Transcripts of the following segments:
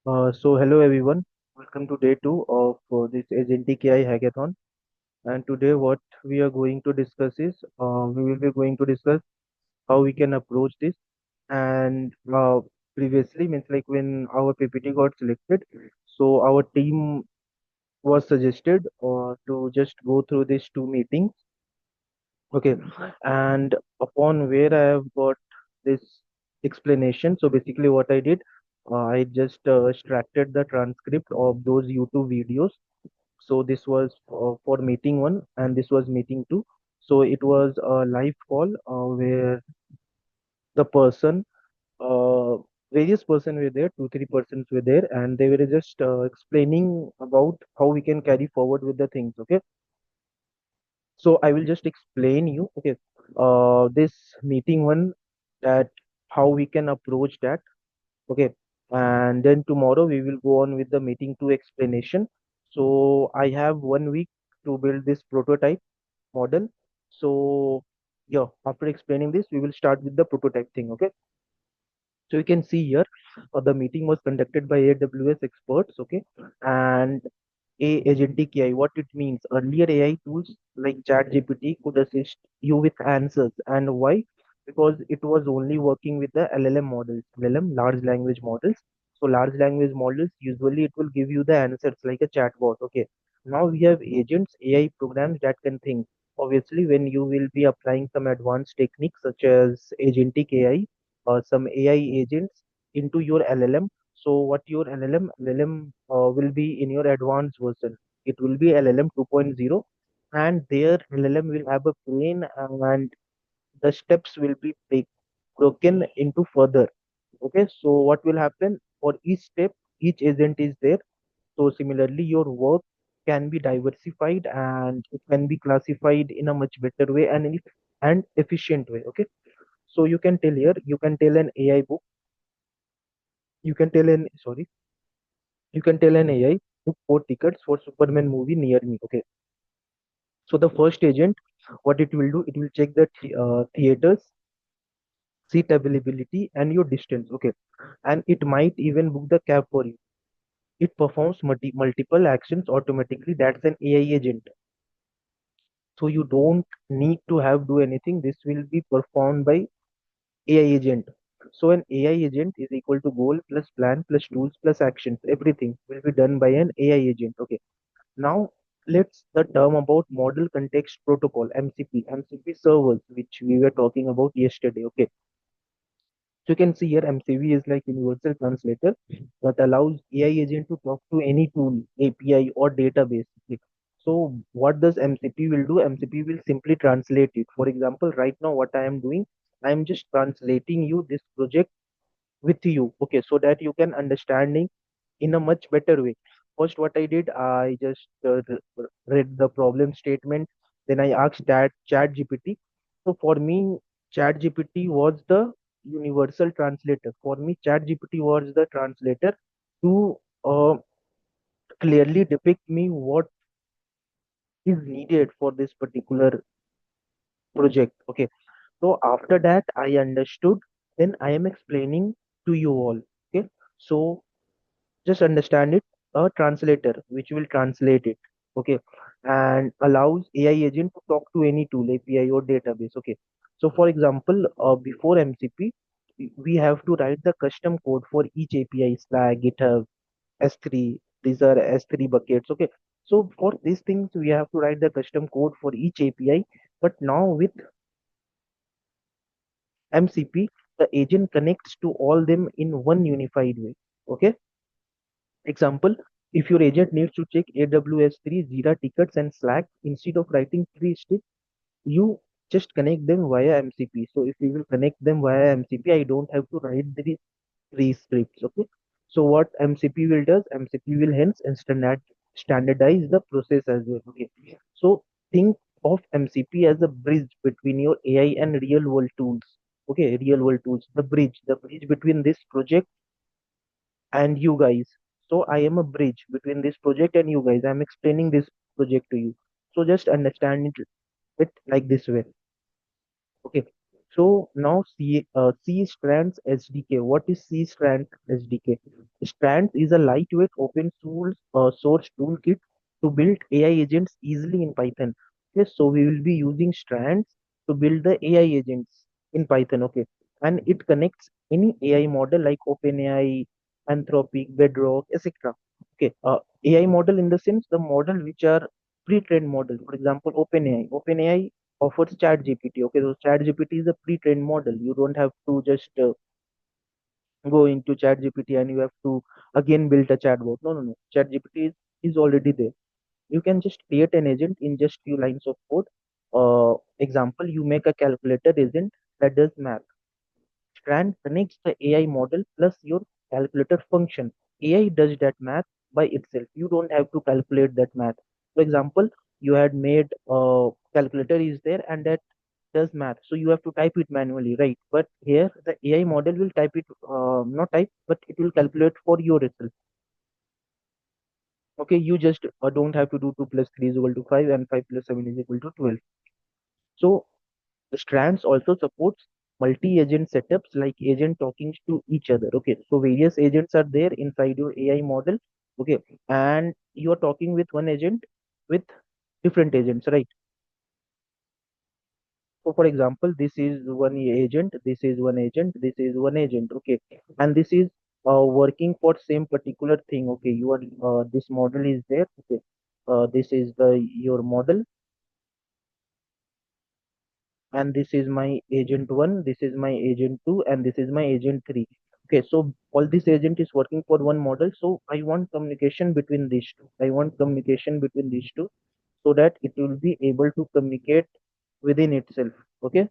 Hello everyone. Welcome to day two of this Agentic AI Hackathon. And today, what we are going to discuss is we will be going to discuss how we can approach this. And previously, means like when our PPT got selected, so our team was suggested to just go through these two meetings. Okay, and upon where I have got this explanation, so basically what I did, I just extracted the transcript of those YouTube videos. So this was for meeting one, and this was meeting two. So it was a live call where the person, uh, various person were there, two, three persons were there, and they were just explaining about how we can carry forward with the things. Okay, so I will just explain you. Okay, this meeting one, that how we can approach that. Okay, and then tomorrow we will go on with the meeting two explanation. So I have 1 week to build this prototype model. So yeah, after explaining this, we will start with the prototype thing. Okay, so you can see here, the meeting was conducted by AWS experts. Okay, and agentic AI, what it means. Earlier AI tools like ChatGPT could assist you with answers. And why? Because it was only working with the LLM models, LLM, large language models. So large language models, usually it will give you the answers like a chatbot. Okay. Now we have agents, AI programs that can think. Obviously, when you will be applying some advanced techniques such as agentic AI or some AI agents into your LLM, so what your LLM will be in your advanced version. It will be LLM 2.0, and there LLM will have a brain, and the steps will be broken into further. Okay, so what will happen for each step, each agent is there. So similarly, your work can be diversified and it can be classified in a much better way and efficient way. Okay, so you can tell here, you can tell an AI book, you can tell an sorry you can tell an AI, book 4 tickets for Superman movie near me. Okay. So the first agent, what it will do, it will check the theaters, seat availability, and your distance. Okay. And it might even book the cab for you. It performs multiple actions automatically. That's an AI agent. So you don't need to have do anything. This will be performed by AI agent. So an AI agent is equal to goal plus plan plus tools plus actions. Everything will be done by an AI agent. Okay. Now, let's the term about model context protocol, MCP servers, which we were talking about yesterday. Okay, so you can see here MCP is like universal translator that allows AI agent to talk to any tool, API or database. Okay. So what does MCP will do? MCP will simply translate it. For example, right now what I am doing, I am just translating you this project with you. Okay, so that you can understanding in a much better way. First, what I did, I just read the problem statement. Then I asked that Chat GPT. So for me, Chat GPT was the universal translator. For me, Chat GPT was the translator to clearly depict me what is needed for this particular project. Okay. So after that, I understood. Then I am explaining to you all. Okay. So just understand it, a translator which will translate it. Okay, and allows AI agent to talk to any tool, API or database. Okay, so for example, before MCP, we have to write the custom code for each API, Slack, GitHub, S3. These are S3 buckets. Okay, so for these things we have to write the custom code for each API. But now with MCP, the agent connects to all them in one unified way. Okay. Example, if your agent needs to check AWS3, Jira tickets, and Slack, instead of writing three steps, you just connect them via MCP. So if you will connect them via MCP, I don't have to write the three scripts. Okay. So what MCP will does, MCP will hence and standardize the process as well. Okay. So think of MCP as a bridge between your AI and real world tools. Okay, real world tools. The bridge between this project and you guys. So I am a bridge between this project and you guys. I'm explaining this project to you. So just understand it like this way. Okay. So now C Strands SDK. What is C Strands SDK? Strands is a lightweight open source toolkit to build AI agents easily in Python. Okay, so we will be using Strands to build the AI agents in Python. Okay, and it connects any AI model like OpenAI, Anthropic, Bedrock, etc. Okay, AI model in the sense the model which are pre-trained model. For example, OpenAI offers ChatGPT. Okay, so ChatGPT is a pre-trained model. You don't have to just go into ChatGPT and you have to again build a chatbot. No, no, no. ChatGPT is already there. You can just create an agent in just few lines of code. Example, you make a calculator agent that does math. Strand connects the AI model plus your calculator function. AI does that math by itself. You don't have to calculate that math. For example, you had made a calculator is there and that does math. So you have to type it manually, right? But here the AI model will type it, not type, but it will calculate for your result. Okay, you just don't have to do 2 plus 3 is equal to 5 and 5 plus 7 is equal to 12. So Strands also supports multi-agent setups like agent talking to each other. Okay, so various agents are there inside your AI model. Okay, and you are talking with one agent with different agents, right? So, for example, this is one agent, this is one agent, this is one agent. Okay, and this is working for same particular thing. Okay, you are this model is there. Okay, this is the your model, and this is my agent one, this is my agent two, and this is my agent three. Okay, so all this agent is working for one model. So I want communication between these two. I want communication between these two so that it will be able to communicate within itself. Okay,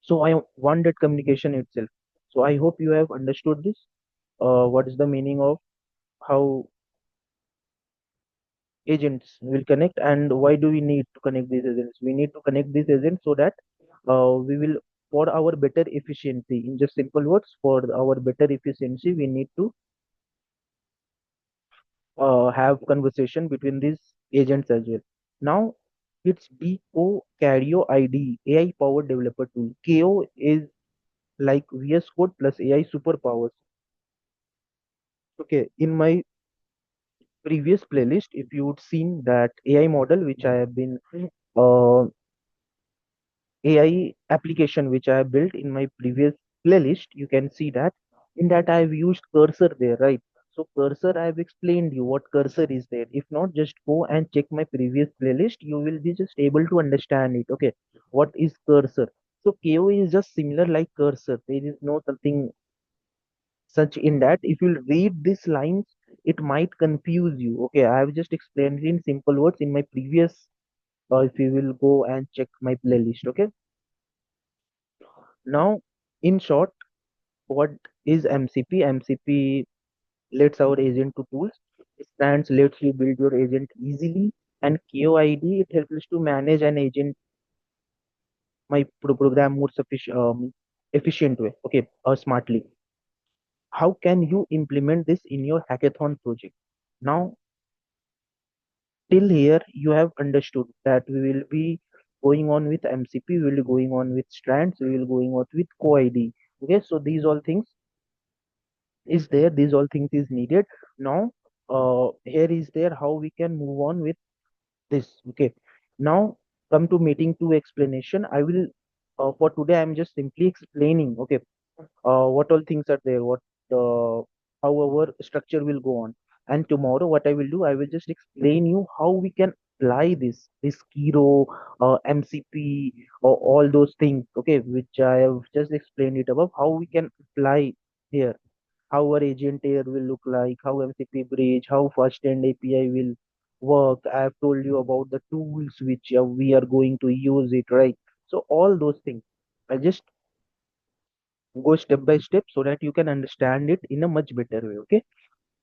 so I want that communication itself. So I hope you have understood this. What is the meaning of how agents will connect and why do we need to connect these agents? We need to connect these agents so that we will, for our better efficiency, in just simple words, for our better efficiency we need to have conversation between these agents as well. Now it's DO Cario ID AI powered developer tool. KO is like VS Code plus AI superpowers. Okay, in my previous playlist, if you would seen that AI model which I have been uh, AI application which I have built in my previous playlist, you can see that in that I have used cursor there, right? So cursor, I have explained you what cursor is there. If not, just go and check my previous playlist. You will be just able to understand it. Okay, what is cursor? So KO is just similar like cursor. There is no something such in that. If you read these lines, it might confuse you. Okay, I have just explained it in simple words in my previous. If you will go and check my playlist, okay. Now, in short, what is MCP? MCP lets our agent to tools. Stands lets you build your agent easily, and KOID it helps us to manage an agent my program more efficient way. Okay, or smartly. How can you implement this in your hackathon project? Now, till here, you have understood that we will be going on with MCP, we will be going on with strands, we will going on with CoID. Okay, so these all things is there, these all things is needed. Now, here is there how we can move on with this. Okay, now come to meeting two explanation. I will for today I'm just simply explaining. Okay, what all things are there, what how our structure will go on. And tomorrow, what I will do, I will just explain you how we can apply this Kiro, MCP, or all those things, okay, which I have just explained it above, how we can apply here, how our agent here will look like, how MCP bridge, how fast end API will work. I have told you about the tools which we are going to use it, right? So all those things. I just go step by step so that you can understand it in a much better way. Okay,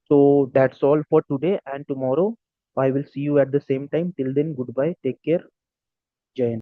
so that's all for today, and tomorrow I will see you at the same time. Till then, goodbye, take care, Jai Hind.